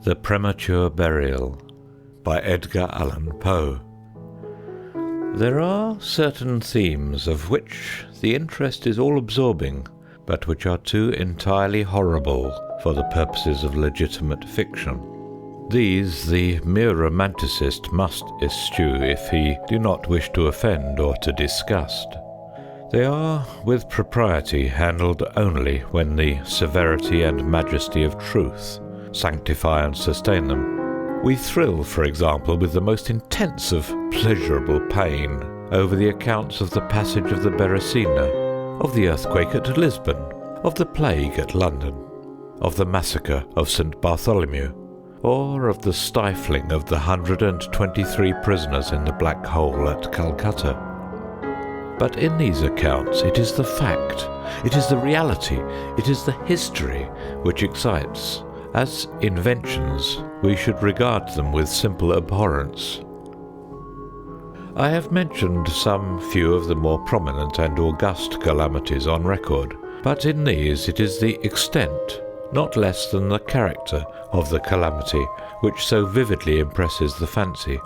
The Premature Burial by Edgar Allan Poe. There are certain themes of which the interest is all-absorbing, but which are too entirely horrible for the purposes of legitimate fiction. These the mere romanticist must eschew if he do not wish to offend or to disgust. They are, with propriety, handled only when the severity and majesty of truth sanctify and sustain them. We thrill, for example, with the most intense of pleasurable pain over the accounts of the passage of the Beresina, of the earthquake at Lisbon, of the plague at London, of the massacre of St. Bartholomew, or of the stifling of the 123 prisoners in the Black Hole at Calcutta. But in these accounts it is the fact, it is the reality, it is the history which excites. As inventions, we should regard them with simple abhorrence. I have mentioned some few of the more prominent and august calamities on record, but in these it is the extent, not less than the character, of the calamity which so vividly impresses the fancy.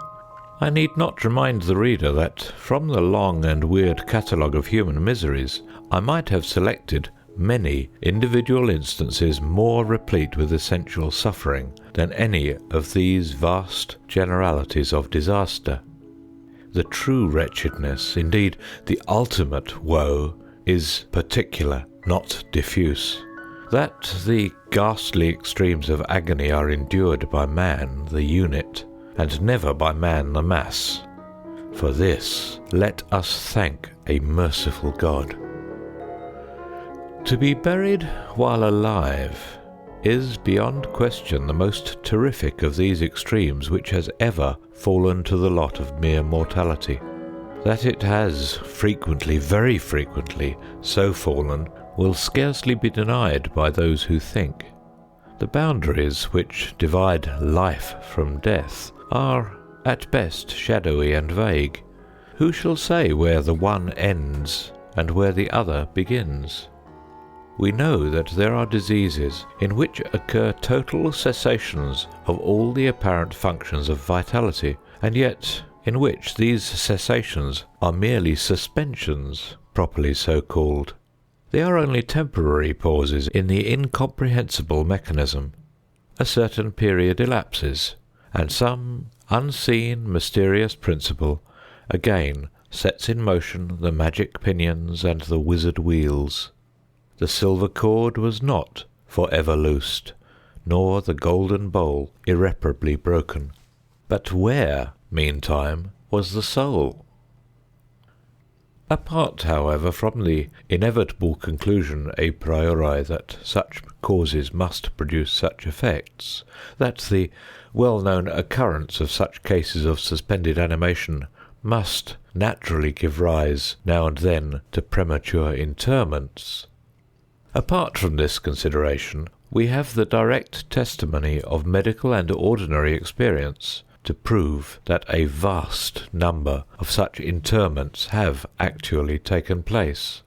I need not remind the reader that from the long and weird catalogue of human miseries, I might have selected many individual instances more replete with essential suffering than any of these vast generalities of disaster. The true wretchedness, indeed the ultimate woe, is particular, not diffuse. That the ghastly extremes of agony are endured by man, the unit, and never by man, the mass. For this, let us thank a merciful God. To be buried while alive is beyond question the most terrific of these extremes which has ever fallen to the lot of mere mortality. That it has frequently, very frequently, so fallen will scarcely be denied by those who think. The boundaries which divide life from death are at best shadowy and vague. Who shall say where the one ends and where the other begins? We know that there are diseases in which occur total cessations of all the apparent functions of vitality, and yet in which these cessations are merely suspensions, properly so called. They are only temporary pauses in the incomprehensible mechanism. A certain period elapses, and some unseen, mysterious principle again sets in motion the magic pinions and the wizard wheels. The silver cord was not for ever loosed, nor the golden bowl irreparably broken. But where, meantime, was the soul? Apart, however, from the inevitable conclusion a priori that such causes must produce such effects, that the well-known occurrence of such cases of suspended animation must naturally give rise now and then to premature interments, apart from this consideration, we have the direct testimony of medical and ordinary experience to prove that a vast number of such interments have actually taken place.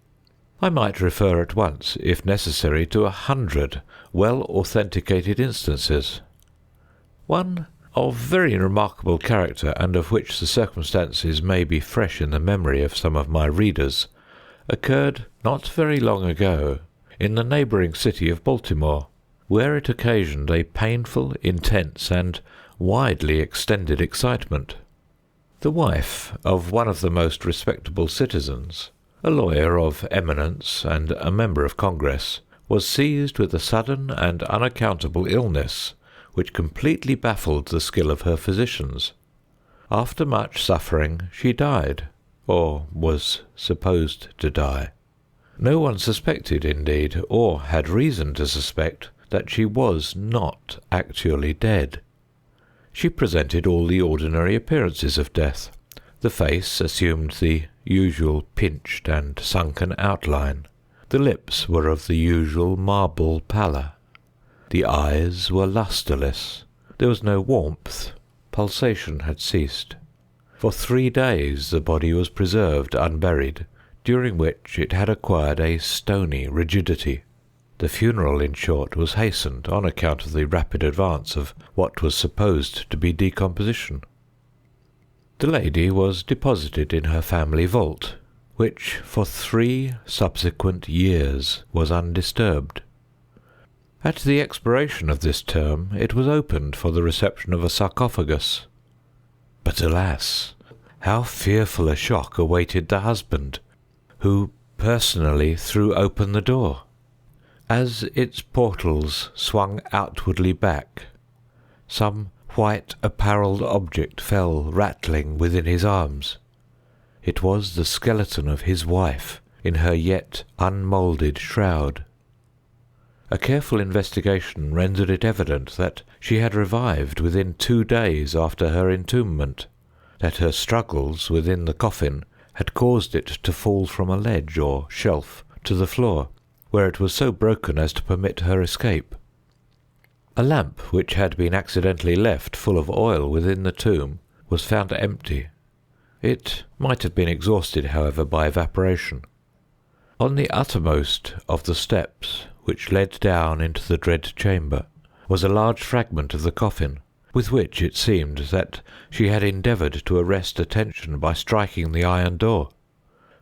I might refer at once, if necessary, to 100 well-authenticated instances. One of very remarkable character, and of which the circumstances may be fresh in the memory of some of my readers, occurred not very long ago in the neighbouring city of Baltimore, where it occasioned a painful, intense, and widely extended excitement. The wife of one of the most respectable citizens, a lawyer of eminence and a member of Congress, was seized with a sudden and unaccountable illness which completely baffled the skill of her physicians. After much suffering, she died, or was supposed to die. No one suspected, indeed, or had reason to suspect, that she was not actually dead. She presented all the ordinary appearances of death. The face assumed the usual pinched and sunken outline. The lips were of the usual marble pallor. The eyes were lustreless. There was no warmth. Pulsation had ceased. For 3 days the body was preserved unburied, during which it had acquired a stony rigidity. The funeral, in short, was hastened on account of the rapid advance of what was supposed to be decomposition. The lady was deposited in her family vault, which for 3 subsequent years was undisturbed. At the expiration of this term it was opened for the reception of a sarcophagus. But alas, how fearful a shock awaited the husband, who personally threw open the door. As its portals swung outwardly back, some white apparelled object fell rattling within his arms. It was the skeleton of his wife in her yet unmoulded shroud. A careful investigation rendered it evident that she had revived within 2 days after her entombment, that her struggles within the coffin had caused it to fall from a ledge or shelf to the floor, where it was so broken as to permit her escape. A lamp which had been accidentally left full of oil within the tomb was found empty. It might have been exhausted, however, by evaporation. On the uttermost of the steps which led down into the dread chamber was a large fragment of the coffin, with which it seemed that she had endeavoured to arrest attention by striking the iron door.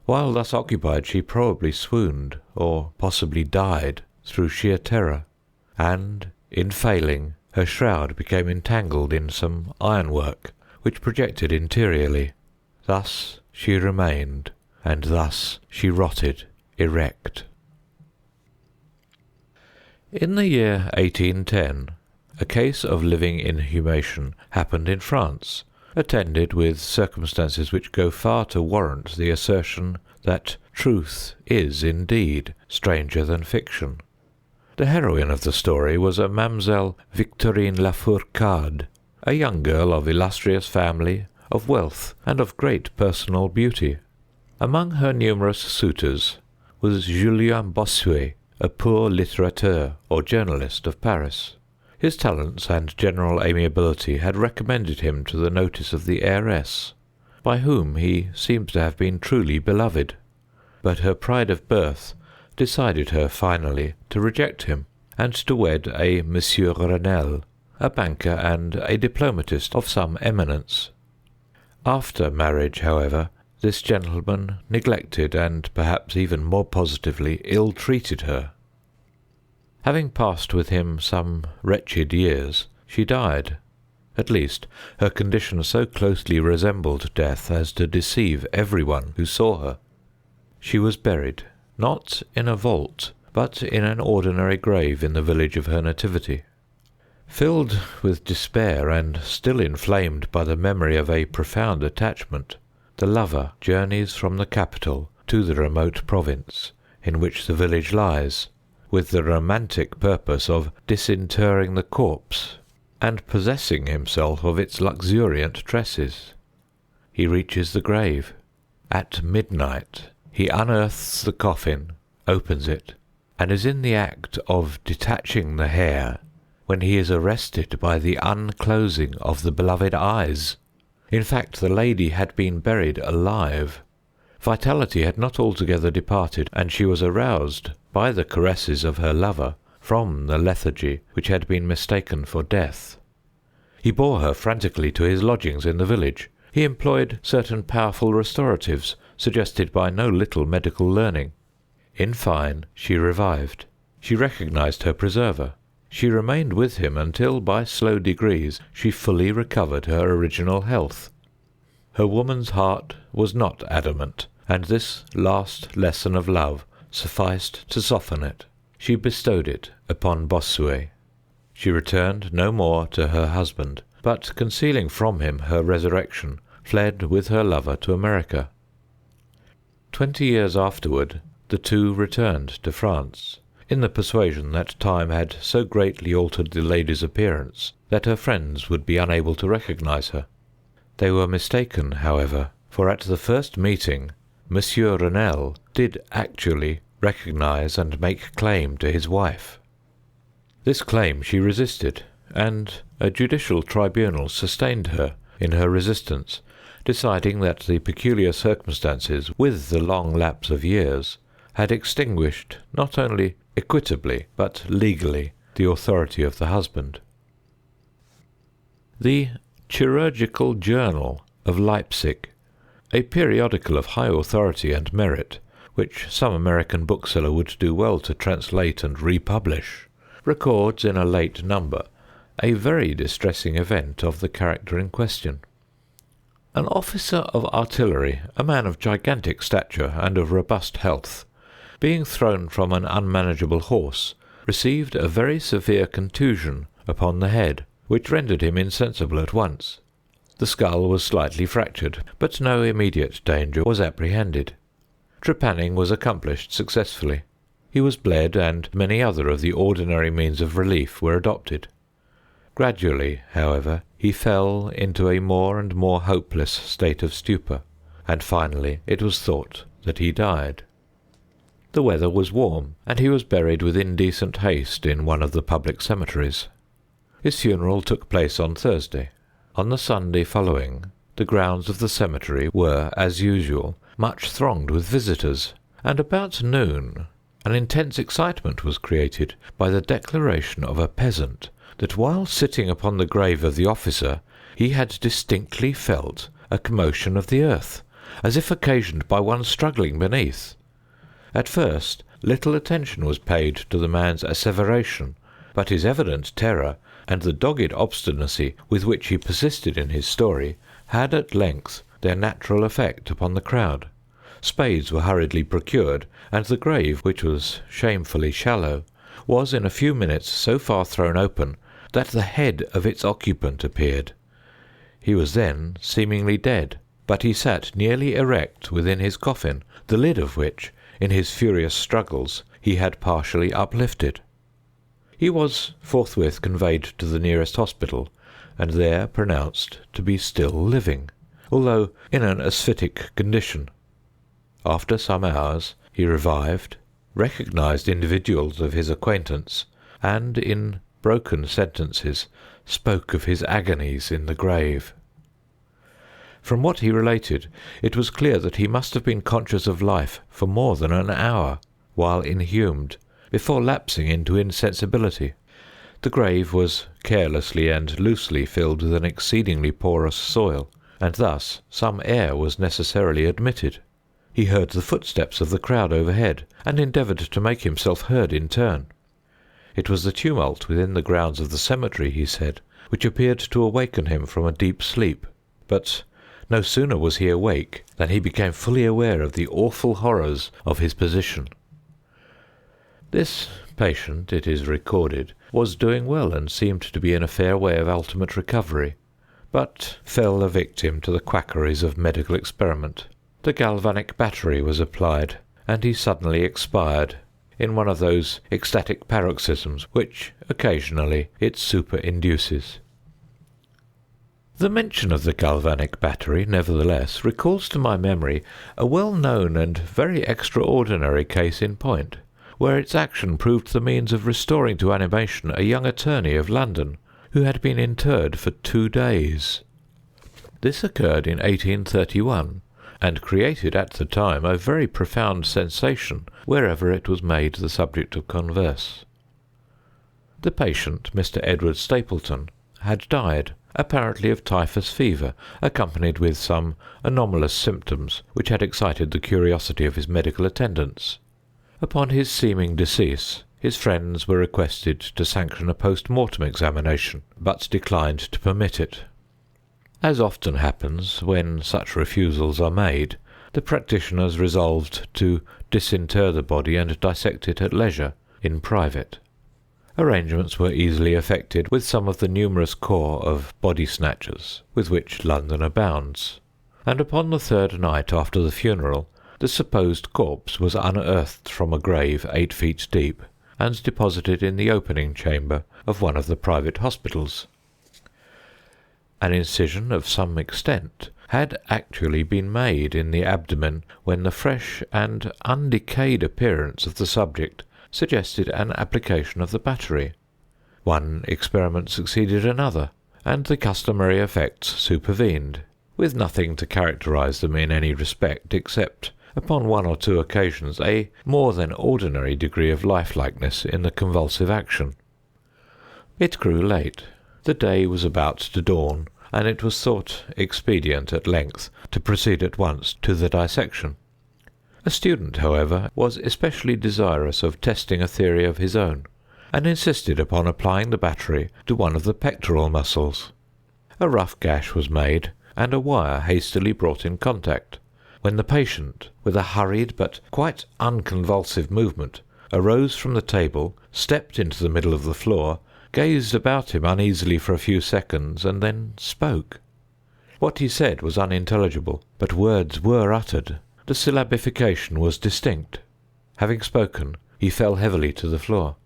While thus occupied, she probably swooned, or possibly died, through sheer terror, and, in failing, her shroud became entangled in some ironwork which projected interiorly. Thus she remained, and thus she rotted erect. In the year 1810, a case of living inhumation happened in France, attended with circumstances which go far to warrant the assertion that truth is indeed stranger than fiction. The heroine of the story was a Mademoiselle Victorian Lafourcade, a young girl of illustrious family, of wealth, and of great personal beauty. Among her numerous suitors was Julien Bossuet, a poor litterateur or journalist of Paris. His talents and general amiability had recommended him to the notice of the heiress, by whom he seems to have been truly beloved. But her pride of birth decided her finally to reject him, and to wed a Monsieur Renelle, a banker and a diplomatist of some eminence. After marriage, however, this gentleman neglected and perhaps even more positively ill-treated her. Having passed with him some wretched years, she died. At least, her condition so closely resembled death as to deceive everyone who saw her. She was buried, not in a vault, but in an ordinary grave in the village of her nativity. Filled with despair and still inflamed by the memory of a profound attachment, the lover journeys from the capital to the remote province in which the village lies, with the romantic purpose of disinterring the corpse and possessing himself of its luxuriant tresses. He reaches the grave. At midnight he unearths the coffin, opens it, and is in the act of detaching the hair when he is arrested by the unclosing of the beloved eyes. In fact, the lady had been buried alive. Vitality had not altogether departed, and she was aroused by the caresses of her lover from the lethargy which had been mistaken for death. He bore her frantically to his lodgings in the village. He employed certain powerful restoratives, suggested by no little medical learning. In fine, she revived. She recognized her preserver. She remained with him until, by slow degrees, she fully recovered her original health. Her woman's heart was not adamant, and this last lesson of love sufficed to soften it. She bestowed it upon Bossuet. She returned no more to her husband, but, concealing from him her resurrection, fled with her lover to America. 20 years afterward, the two returned to France, in the persuasion that time had so greatly altered the lady's appearance that her friends would be unable to recognize her. They were mistaken, however, for at the first meeting Monsieur Renelle did actually recognize and make claim to his wife. This claim she resisted, and a judicial tribunal sustained her in her resistance, deciding that the peculiar circumstances, with the long lapse of years, had extinguished not only equitably but legally the authority of the husband. The Chirurgical Journal of Leipzig, a periodical of high authority and merit, which some American bookseller would do well to translate and republish, records in a late number a very distressing event of the character in question. An officer of artillery, a man of gigantic stature and of robust health, being thrown from an unmanageable horse, received a very severe contusion upon the head, which rendered him insensible at once. The skull was slightly fractured, but no immediate danger was apprehended. Trepanning was accomplished successfully. He was bled, and many other of the ordinary means of relief were adopted. Gradually, however, he fell into a more and more hopeless state of stupor, and finally it was thought that he died. The weather was warm, and he was buried with indecent haste in one of the public cemeteries. His funeral took place on Thursday. On the Sunday following, the grounds of the cemetery were, as usual, much thronged with visitors, and about noon an intense excitement was created by the declaration of a peasant that while sitting upon the grave of the officer he had distinctly felt a commotion of the earth, as if occasioned by one struggling beneath. At first little attention was paid to the man's asseveration, but his evident terror and the dogged obstinacy with which he persisted in his story had at length their natural effect upon the crowd. Spades were hurriedly procured, and the grave, which was shamefully shallow, was in a few minutes so far thrown open that the head of its occupant appeared. He was then seemingly dead, but he sat nearly erect within his coffin, the lid of which, in his furious struggles, he had partially uplifted. He was forthwith conveyed to the nearest hospital, and there pronounced to be still living, although in an asphytic condition. After some hours he revived, recognized individuals of his acquaintance, and in broken sentences spoke of his agonies in the grave. From what he related, it was clear that he must have been conscious of life for more than an hour, while inhumed, before lapsing into insensibility. The grave was carelessly and loosely filled with an exceedingly porous soil, and thus some air was necessarily admitted. He heard the footsteps of the crowd overhead, and endeavoured to make himself heard in turn. It was the tumult within the grounds of the cemetery, he said, which appeared to awaken him from a deep sleep. But no sooner was he awake than he became fully aware of the awful horrors of his position. This patient, it is recorded, was doing well and seemed to be in a fair way of ultimate recovery, but fell a victim to the quackeries of medical experiment. The galvanic battery was applied, and he suddenly expired in one of those ecstatic paroxysms which occasionally it superinduces. The mention of the galvanic battery, nevertheless, recalls to my memory a well-known and very extraordinary case in point, where its action proved the means of restoring to animation a young attorney of London, who had been interred for 2 days. This occurred in 1831, and created at the time a very profound sensation wherever it was made the subject of converse. The patient, Mr. Edward Stapleton, had died, apparently of typhus fever, accompanied with some anomalous symptoms which had excited the curiosity of his medical attendants. Upon his seeming decease, his friends were requested to sanction a post-mortem examination, but declined to permit it. As often happens when such refusals are made, the practitioners resolved to disinter the body and dissect it at leisure, in private. Arrangements were easily effected with some of the numerous corps of body-snatchers with which London abounds, and upon the 3rd night after the funeral, the supposed corpse was unearthed from a grave 8 feet deep, and deposited in the opening chamber of one of the private hospitals. An incision of some extent had actually been made in the abdomen when the fresh and undecayed appearance of the subject suggested an application of the battery. One experiment succeeded another, and the customary effects supervened, with nothing to characterize them in any respect except upon one or two occasions, a more than ordinary degree of lifelikeness in the convulsive action. It grew late. The day was about to dawn, and it was thought expedient at length to proceed at once to the dissection. A student, however, was especially desirous of testing a theory of his own, and insisted upon applying the battery to one of the pectoral muscles. A rough gash was made, and a wire hastily brought in contact, when the patient, with a hurried but quite unconvulsive movement, arose from the table, stepped into the middle of the floor, gazed about him uneasily for a few seconds, and then spoke. What he said was unintelligible, but words were uttered. The syllabification was distinct. Having spoken, he fell heavily to the floor.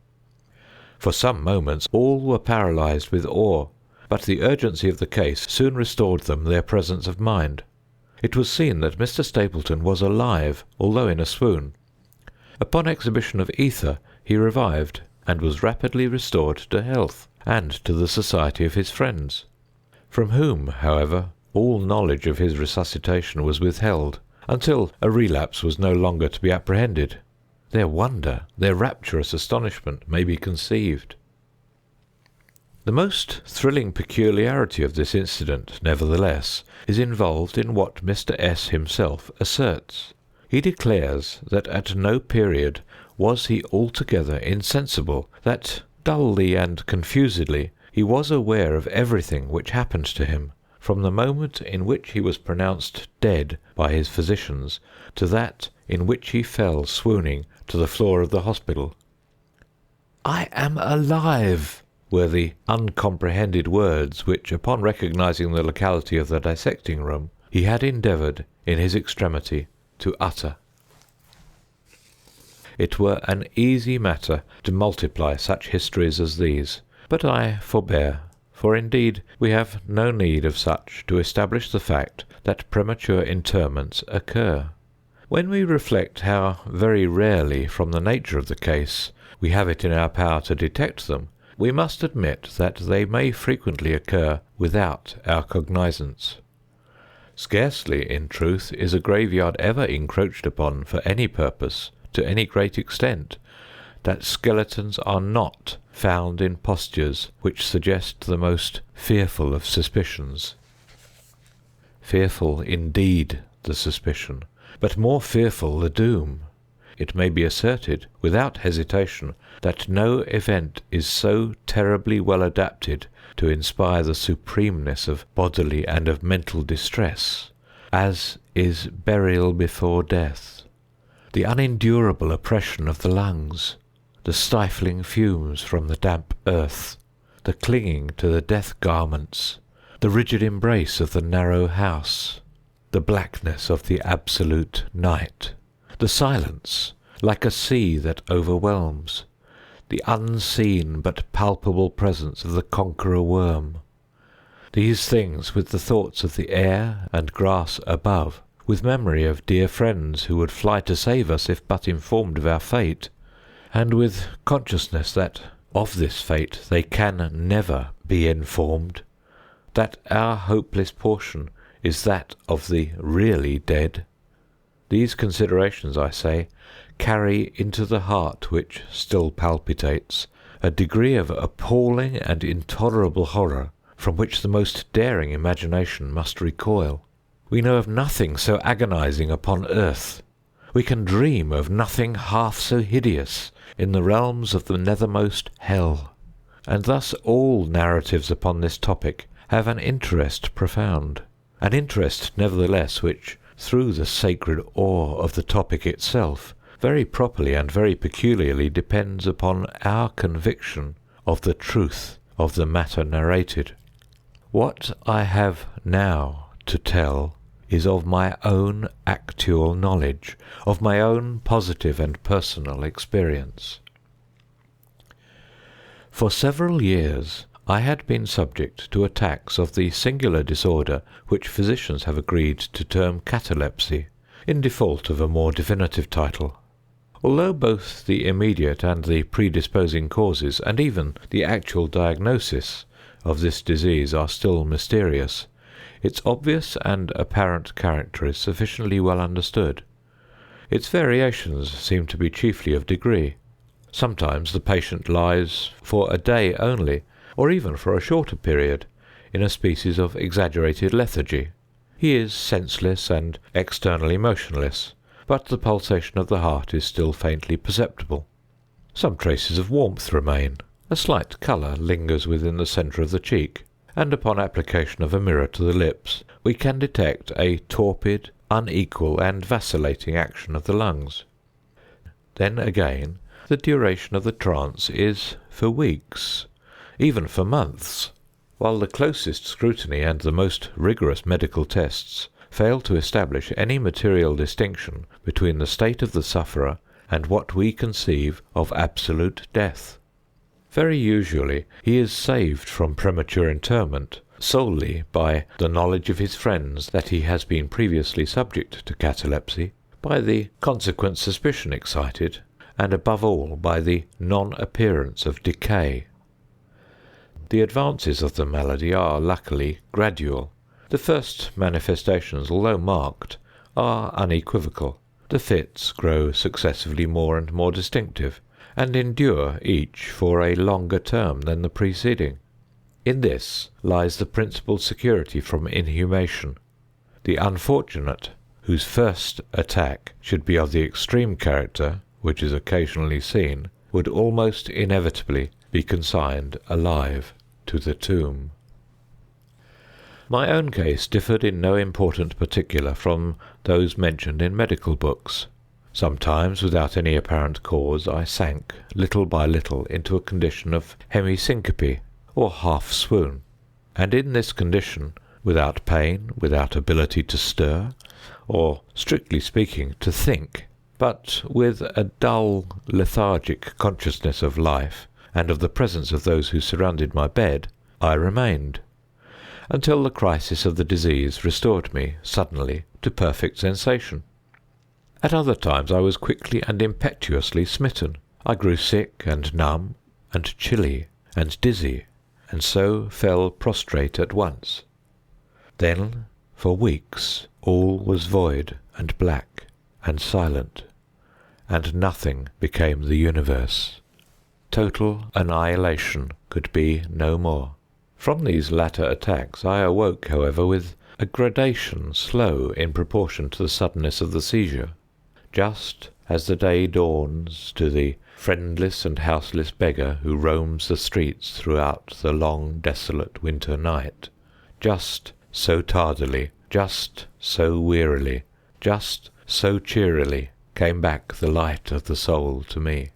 For some moments all were paralysed with awe, but the urgency of the case soon restored them their presence of mind. It was seen that Mr. Stapleton was alive, although in a swoon. Upon exhibition of ether he revived, and was rapidly restored to health, and to the society of his friends, from whom, however, all knowledge of his resuscitation was withheld, until a relapse was no longer to be apprehended. Their wonder, their rapturous astonishment, may be conceived. The most thrilling peculiarity of this incident, nevertheless, is involved in what Mr. S. himself asserts. He declares that at no period was he altogether insensible, that dully and confusedly he was aware of everything which happened to him, from the moment in which he was pronounced dead by his physicians to that in which he fell swooning to the floor of the hospital. "I am alive," were the uncomprehended words which, upon recognising the locality of the dissecting room, he had endeavoured, in his extremity, to utter. It were an easy matter to multiply such histories as these, but I forbear, for indeed we have no need of such to establish the fact that premature interments occur. When we reflect how very rarely, from the nature of the case, we have it in our power to detect them, we must admit that they may frequently occur without our cognizance. Scarcely, in truth, is a graveyard ever encroached upon for any purpose, to any great extent, that skeletons are not found in postures which suggest the most fearful of suspicions. Fearful indeed the suspicion, but more fearful the doom. It may be asserted, without hesitation, that no event is so terribly well adapted to inspire the supremeness of bodily and of mental distress, as is burial before death. The unendurable oppression of the lungs, the stifling fumes from the damp earth, the clinging to the death garments, the rigid embrace of the narrow house, the blackness of the absolute night, the silence, like a sea that overwhelms, the unseen but palpable presence of the conqueror worm. These things, with the thoughts of the air and grass above, with memory of dear friends who would fly to save us if but informed of our fate, and with consciousness that of this fate they can never be informed, that our hopeless portion is that of the really dead. These considerations, I say, carry into the heart which still palpitates a degree of appalling and intolerable horror from which the most daring imagination must recoil. We know of nothing so agonizing upon earth. We can dream of nothing half so hideous in the realms of the nethermost hell. And thus all narratives upon this topic have an interest profound, an interest nevertheless which, through the sacred awe of the topic itself, very properly and very peculiarly depends upon our conviction of the truth of the matter narrated. What I have now to tell is of my own actual knowledge, of my own positive and personal experience. For several years I had been subject to attacks of the singular disorder which physicians have agreed to term catalepsy, in default of a more definitive title. Although both the immediate and the predisposing causes, and even the actual diagnosis of this disease are still mysterious, its obvious and apparent character is sufficiently well understood. Its variations seem to be chiefly of degree. Sometimes the patient lies for a day only, or even for a shorter period, in a species of exaggerated lethargy. He is senseless and externally motionless, but the pulsation of the heart is still faintly perceptible. Some traces of warmth remain, a slight colour lingers within the centre of the cheek, and upon application of a mirror to the lips we can detect a torpid, unequal and vacillating action of the lungs. Then again, the duration of the trance is for weeks, even for months, while the closest scrutiny and the most rigorous medical tests fail to establish any material distinction between the state of the sufferer and what we conceive of absolute death. Very usually he is saved from premature interment solely by the knowledge of his friends that he has been previously subject to catalepsy, by the consequent suspicion excited, and above all by the non-appearance of decay. The advances of the malady are luckily gradual. The first manifestations, although marked, are unequivocal. The fits grow successively more and more distinctive, and endure each for a longer term than the preceding. In this lies the principal security from inhumation. The unfortunate, whose first attack should be of the extreme character which is occasionally seen, would almost inevitably be consigned alive to the tomb. My own case differed in no important particular from those mentioned in medical books. Sometimes, without any apparent cause, I sank little by little into a condition of hemi-syncope, or half-swoon, and in this condition, without pain, without ability to stir, or, strictly speaking, to think, but with a dull, lethargic consciousness of life, and of the presence of those who surrounded my bed, I remained, until the crisis of the disease restored me suddenly to perfect sensation. At other times I was quickly and impetuously smitten. I grew sick and numb, and chilly, and dizzy, and so fell prostrate at once. Then, for weeks, all was void and black and silent, and nothing became the universe. Total annihilation could be no more. From these latter attacks I awoke, however, with a gradation slow in proportion to the suddenness of the seizure. Just as the day dawns to the friendless and houseless beggar who roams the streets throughout the long, desolate winter night, just so tardily, just so wearily, just so cheerily came back the light of the soul to me.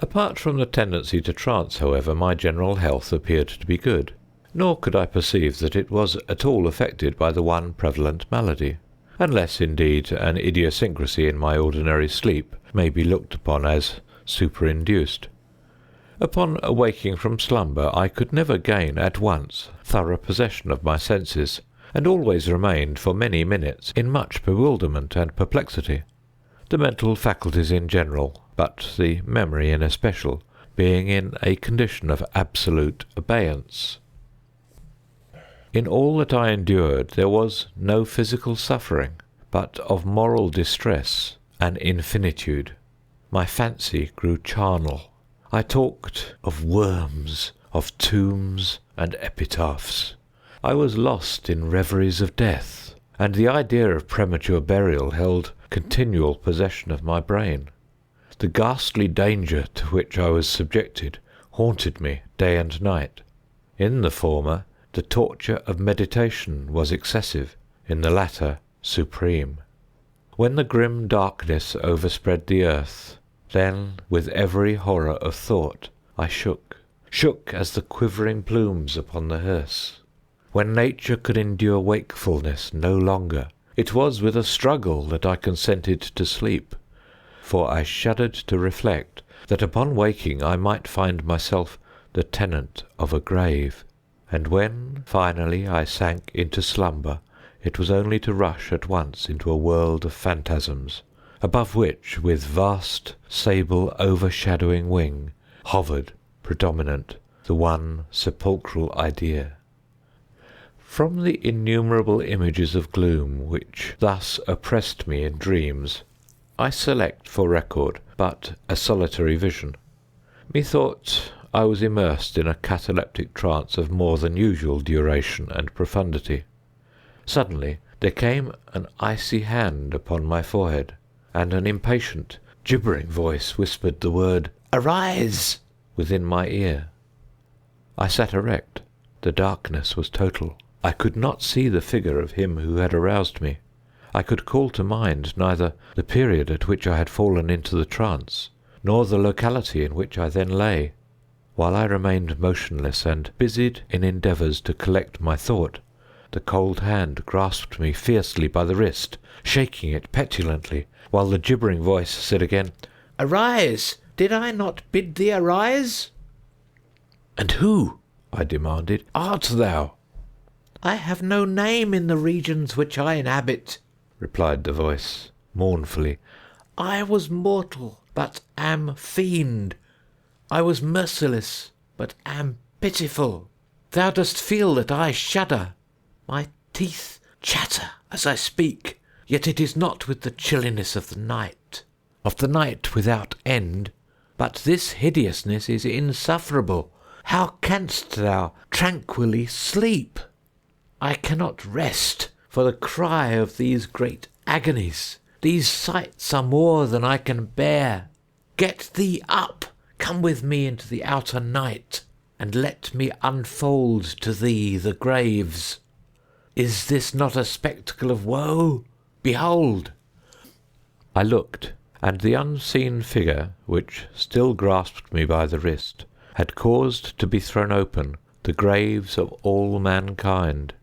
Apart from the tendency to trance, however, my general health appeared to be good, nor could I perceive that it was at all affected by the one prevalent malady, unless indeed an idiosyncrasy in my ordinary sleep may be looked upon as superinduced. Upon awaking from slumber I could never gain at once thorough possession of my senses, and always remained for many minutes in much bewilderment and perplexity, the mental faculties in general, but the memory in especial, being in a condition of absolute abeyance. In all that I endured there was no physical suffering, but of moral distress an infinitude. My fancy grew charnel. I talked of worms, of tombs and epitaphs. I was lost in reveries of death, and the idea of premature burial held continual possession of my brain. The ghastly danger to which I was subjected haunted me day and night. In the former, the torture of meditation was excessive, in the latter supreme. When the grim darkness overspread the earth, then, with every horror of thought, I shook as the quivering plumes upon the hearse. When nature could endure wakefulness no longer, it was with a struggle that I consented to sleep, for I shuddered to reflect that upon waking I might find myself the tenant of a grave. And when finally I sank into slumber, it was only to rush at once into a world of phantasms, above which, with vast sable overshadowing wing, hovered, predominant, the one sepulchral idea. From the innumerable images of gloom which thus oppressed me in dreams, I select for record but a solitary vision. Methought I was immersed in a cataleptic trance of more than usual duration and profundity. Suddenly there came an icy hand upon my forehead, and an impatient, gibbering voice whispered the word "Arise!" within my ear. I sat erect. The darkness was total. I could not see the figure of him who had aroused me. I could call to mind neither the period at which I had fallen into the trance, nor the locality in which I then lay. While I remained motionless and busied in endeavours to collect my thought, the cold hand grasped me fiercely by the wrist, shaking it petulantly, while the gibbering voice said again, "Arise! Did I not bid thee arise?" "And who," I demanded, "art thou?" "I have no name in the regions which I inhabit," replied the voice, mournfully. "I was mortal, but am fiend. I was merciless, but am pitiful. Thou dost feel that I shudder. My teeth chatter as I speak, yet it is not with the chilliness of the night without end. But this hideousness is insufferable. How canst thou tranquilly sleep? I cannot rest for the cry of these great agonies. These sights are more than I can bear. Get thee up, come with me into the outer night, and let me unfold to thee the graves. Is this not a spectacle of woe? Behold!" I looked, and the unseen figure, which still grasped me by the wrist, had caused to be thrown open the graves of all mankind,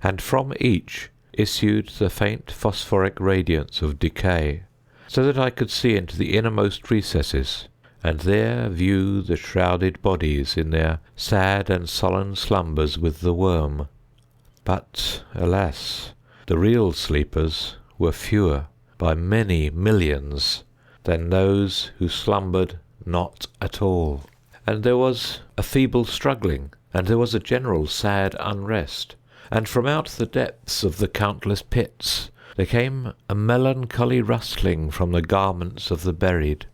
and from each issued the faint phosphoric radiance of decay, so that I could see into the innermost recesses, and there view the shrouded bodies in their sad and sullen slumbers with the worm. But, alas, the real sleepers were fewer, by many millions, than those who slumbered not at all. And there was a feeble struggling, and there was a general sad unrest, and from out the depths of the countless pits there came a melancholy rustling from the garments of the buried,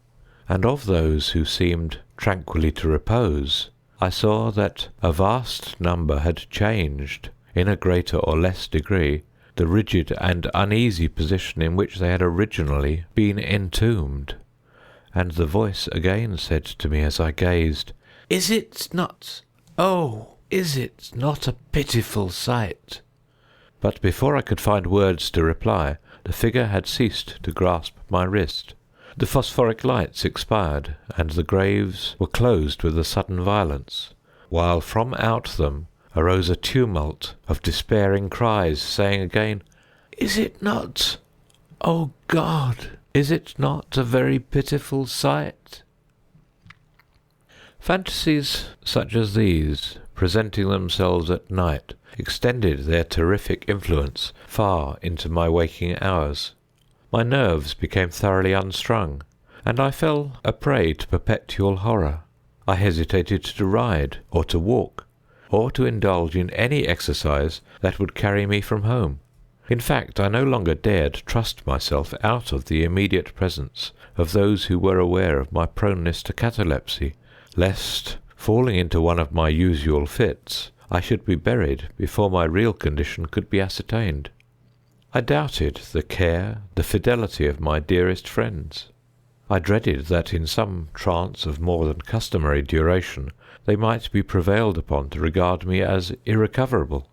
and of those who seemed tranquilly to repose, I saw that a vast number had changed, in a greater or less degree, the rigid and uneasy position in which they had originally been entombed. And the voice again said to me as I gazed, "Is it not a pitiful sight?" But before I could find words to reply, the figure had ceased to grasp my wrist. The phosphoric lights expired, and the graves were closed with a sudden violence, while from out them arose a tumult of despairing cries, saying again, "Is it not, O God, is it not a very pitiful sight?" Fantasies such as these, presenting themselves at night, extended their terrific influence far into my waking hours. My nerves became thoroughly unstrung, and I fell a prey to perpetual horror. I hesitated to ride, or to walk, or to indulge in any exercise that would carry me from home. In fact, I no longer dared trust myself out of the immediate presence of those who were aware of my proneness to catalepsy, lest, falling into one of my usual fits, I should be buried before my real condition could be ascertained. I doubted the care, the fidelity of my dearest friends. I dreaded that in some trance of more than customary duration they might be prevailed upon to regard me as irrecoverable.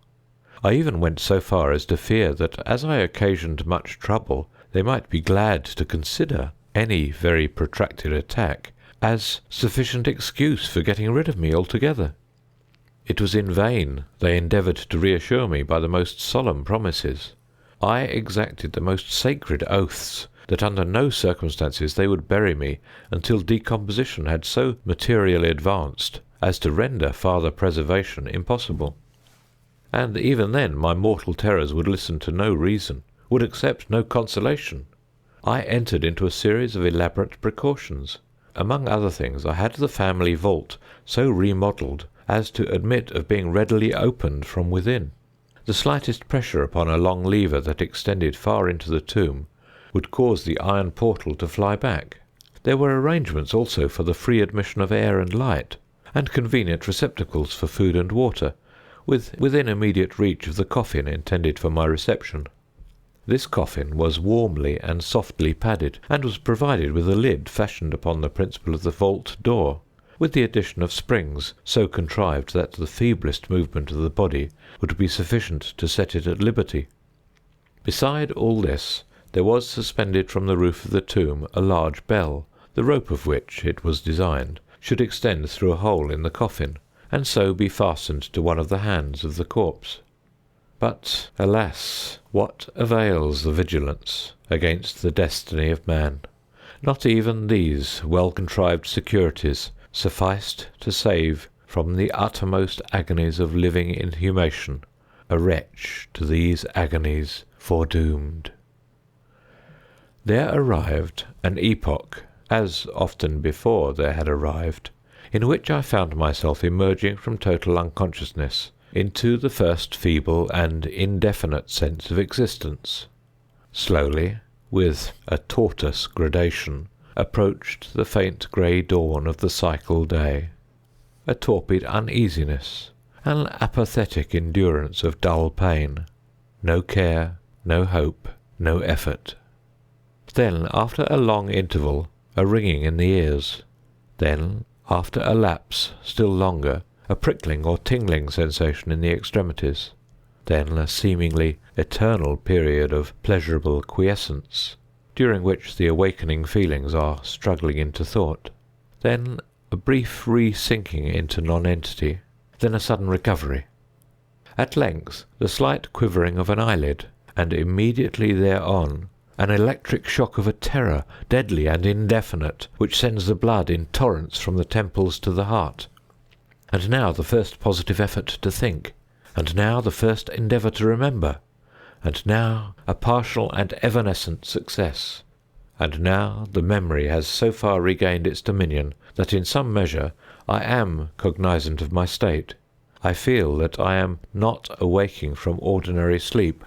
I even went so far as to fear that as I occasioned much trouble, they might be glad to consider any very protracted attack as sufficient excuse for getting rid of me altogether. It was in vain they endeavoured to reassure me by the most solemn promises. I exacted the most sacred oaths that under no circumstances they would bury me until decomposition had so materially advanced as to render farther preservation impossible. And even then my mortal terrors would listen to no reason, would accept no consolation. I entered into a series of elaborate precautions. Among other things, I had the family vault so remodelled as to admit of being readily opened from within. The slightest pressure upon a long lever that extended far into the tomb would cause the iron portal to fly back. There were arrangements also for the free admission of air and light, and convenient receptacles for food and water, within immediate reach of the coffin intended for my reception. This coffin was warmly and softly padded, and was provided with a lid fashioned upon the principle of the vault door, with the addition of springs so contrived that the feeblest movement of the body would be sufficient to set it at liberty. Beside all this, there was suspended from the roof of the tomb a large bell, the rope of which, it was designed, should extend through a hole in the coffin, and so be fastened to one of the hands of the corpse. But, alas, what avails the vigilance against the destiny of man? Not even these well-contrived securities sufficed to save from the uttermost agonies of living inhumation a wretch to these agonies foredoomed. There arrived an epoch, as often before there had arrived, in which I found myself emerging from total unconsciousness into the first feeble and indefinite sense of existence. Slowly, with a tortoise gradation, approached the faint grey dawn of the cycle day, a torpid uneasiness, an apathetic endurance of dull pain, no care, no hope, no effort. Then, after a long interval, a ringing in the ears. Then, after a lapse still longer, a prickling or tingling sensation in the extremities. Then a seemingly eternal period of pleasurable quiescence, during which the awakening feelings are struggling into thought. Then a brief re-sinking into nonentity. Then a sudden recovery. At length the slight quivering of an eyelid, and immediately thereon an electric shock of a terror, deadly and indefinite, which sends the blood in torrents from the temples to the heart. And now the first positive effort to think, and now the first endeavour to remember, and now a partial and evanescent success. And now the memory has so far regained its dominion that in some measure I am cognizant of my state. I feel that I am not awaking from ordinary sleep.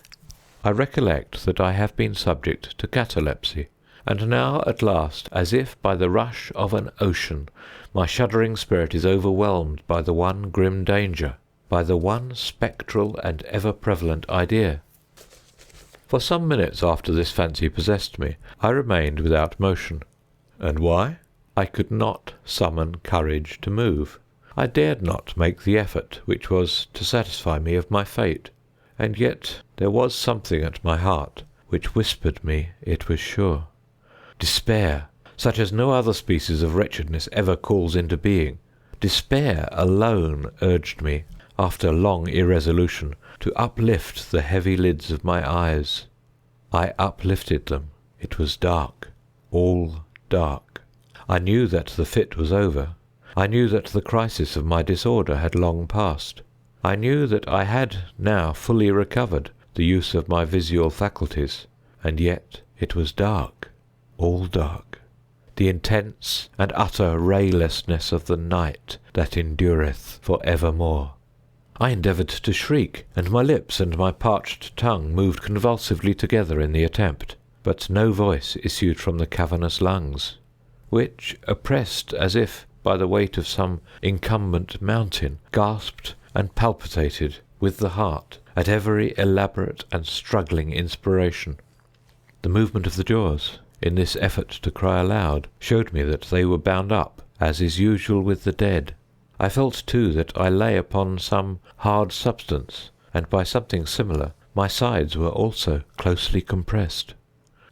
I recollect that I have been subject to catalepsy, and now at last, as if by the rush of an ocean, my shuddering spirit is overwhelmed by the one grim danger, by the one spectral and ever-prevalent idea. For some minutes after this fancy possessed me, I remained without motion. And why? I could not summon courage to move. I dared not make the effort which was to satisfy me of my fate. And yet there was something at my heart which whispered me it was sure. Despair, such as no other species of wretchedness ever calls into being, despair alone urged me, after long irresolution, to uplift the heavy lids of my eyes. I uplifted them. It was dark, all dark. I knew that the fit was over. I knew that the crisis of my disorder had long passed. I knew that I had now fully recovered the use of my visual faculties, and yet it was dark, all dark, the intense and utter raylessness of the night that endureth for evermore. I endeavoured to shriek, and my lips and my parched tongue moved convulsively together in the attempt, but no voice issued from the cavernous lungs, which, oppressed as if by the weight of some incumbent mountain, gasped and palpitated with the heart at every elaborate and struggling inspiration. The movement of the jaws, in this effort to cry aloud, showed me that they were bound up, as is usual with the dead. I felt, too, that I lay upon some hard substance, and by something similar my sides were also closely compressed.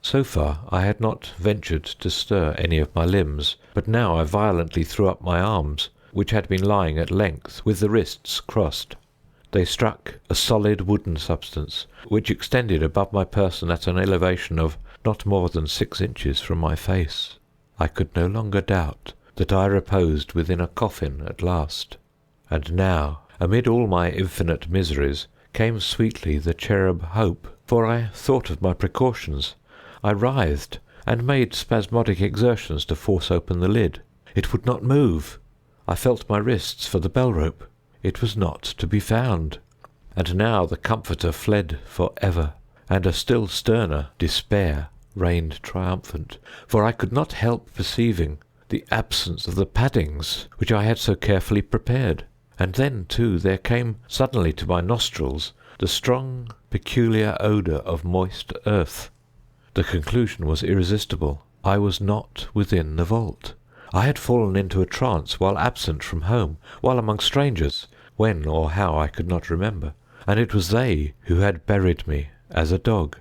So far I had not ventured to stir any of my limbs, but now I violently threw up my arms, which had been lying at length with the wrists crossed. They struck a solid wooden substance, which extended above my person at an elevation of not more than 6 inches from my face. I could no longer doubt that I reposed within a coffin at last. And now, amid all my infinite miseries, came sweetly the cherub hope, for I thought of my precautions. I writhed, and made spasmodic exertions to force open the lid. It would not move. I felt my wrists for the bell-rope. It was not to be found. and now the comforter fled for ever, and a still sterner despair reigned triumphant, for I could not help perceiving the absence of the paddings which I had so carefully prepared. And then, too, there came suddenly to my nostrils the strong, peculiar odour of moist earth. The conclusion was irresistible. I was not within the vault. I had fallen into a trance while absent from home, while among strangers, when or how I could not remember, and it was they who had buried me as a dog,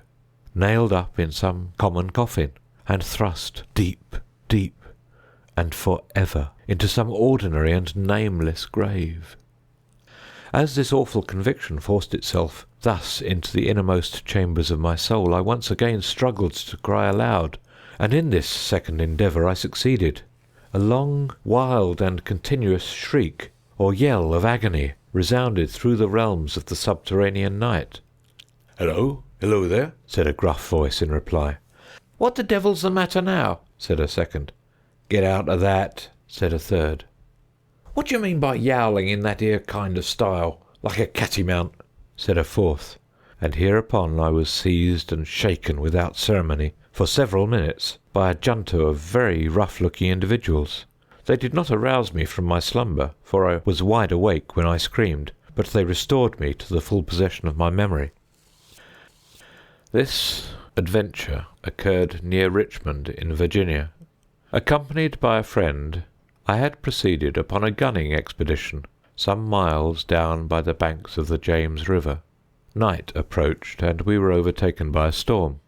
nailed up in some common coffin, and thrust deep, deep, and for ever into some ordinary and nameless grave. As this awful conviction forced itself thus into the innermost chambers of my soul, I once again struggled to cry aloud, and in this second endeavour I succeeded. A long, wild, and continuous shriek, or yell of agony, resounded through the realms of the subterranean night. "Hello, hello there," said a gruff voice in reply. "What the devil's the matter now?" said a second. "Get out of that," said a third. "What do you mean by yowling in that 'ere kind of style, like a cattymount?" said a fourth, and hereupon I was seized and shaken without ceremony for several minutes by a junto of very rough-looking individuals. They did not arouse me from my slumber, for I was wide awake when I screamed, but they restored me to the full possession of my memory. This adventure occurred near Richmond in Virginia. Accompanied by a friend, I had proceeded upon a gunning expedition some miles down by the banks of the James River. Night approached, and we were overtaken by a storm.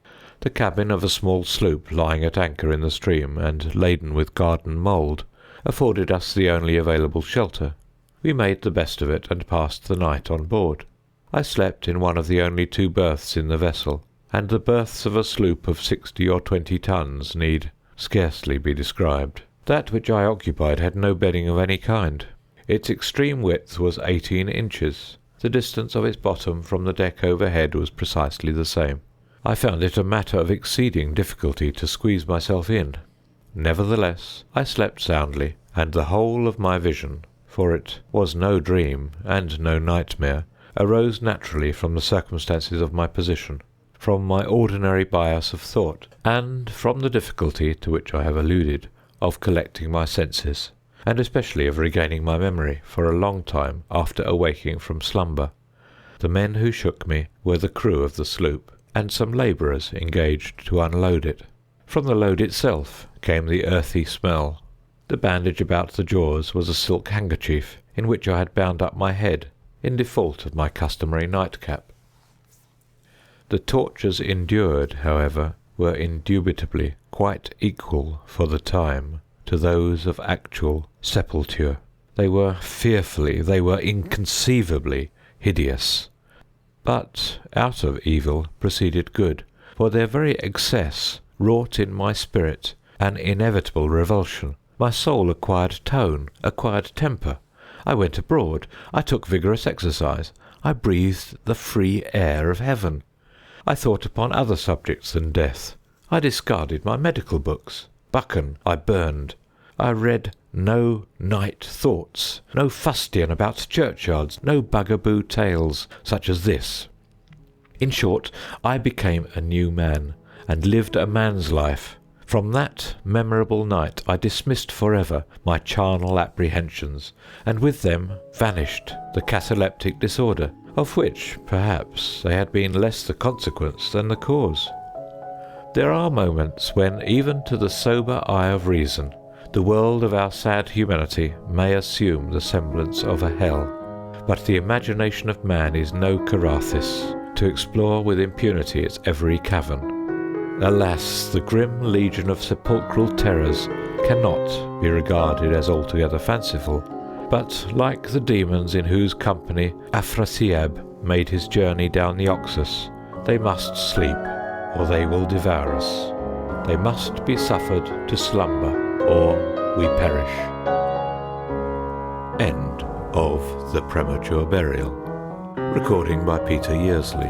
The cabin of a small sloop lying at anchor in the stream, and laden with garden mould, afforded us the only available shelter. We made the best of it, and passed the night on board. I slept in one of the only 2 berths in the vessel, and the berths of a sloop of 60 or 20 tons need scarcely be described. That which I occupied had no bedding of any kind. Its extreme width was 18 inches. The distance of its bottom from the deck overhead was precisely the same. I found it a matter of exceeding difficulty to squeeze myself in. Nevertheless, I slept soundly, and the whole of my vision, for it was no dream and no nightmare, arose naturally from the circumstances of my position, from my ordinary bias of thought, and from the difficulty to which I have alluded of collecting my senses, and especially of regaining my memory for a long time after awaking from slumber. The men who shook me were the crew of the sloop, and some labourers engaged to unload it. From the load itself came the earthy smell. The bandage about the jaws was a silk handkerchief, in which I had bound up my head, in default of my customary nightcap. The tortures endured, however, were indubitably quite equal for the time to those of actual sepulture. They were fearfully, they were inconceivably hideous. But out of evil proceeded good, for their very excess wrought in my spirit an inevitable revulsion. My soul acquired tone, acquired temper. I went abroad. I took vigorous exercise. I breathed the free air of heaven. I thought upon other subjects than death. I discarded my medical books. Buchan I burned. I read no night thoughts, no fustian about churchyards, no bugaboo tales such as this. In short, I became a new man, and lived a man's life. From that memorable night I dismissed forever my charnel apprehensions, and with them vanished the cataleptic disorder, of which, perhaps, they had been less the consequence than the cause. There are moments when, even to the sober eye of reason, the world of our sad humanity may assume the semblance of a hell, but the imagination of man is no Carathis to explore with impunity its every cavern. Alas, the grim legion of sepulchral terrors cannot be regarded as altogether fanciful, but like the demons in whose company Afrasiab made his journey down the Oxus, they must sleep, or they will devour us. They must be suffered to slumber, or we perish. End of The Premature Burial. Recording by Peter Yearsley.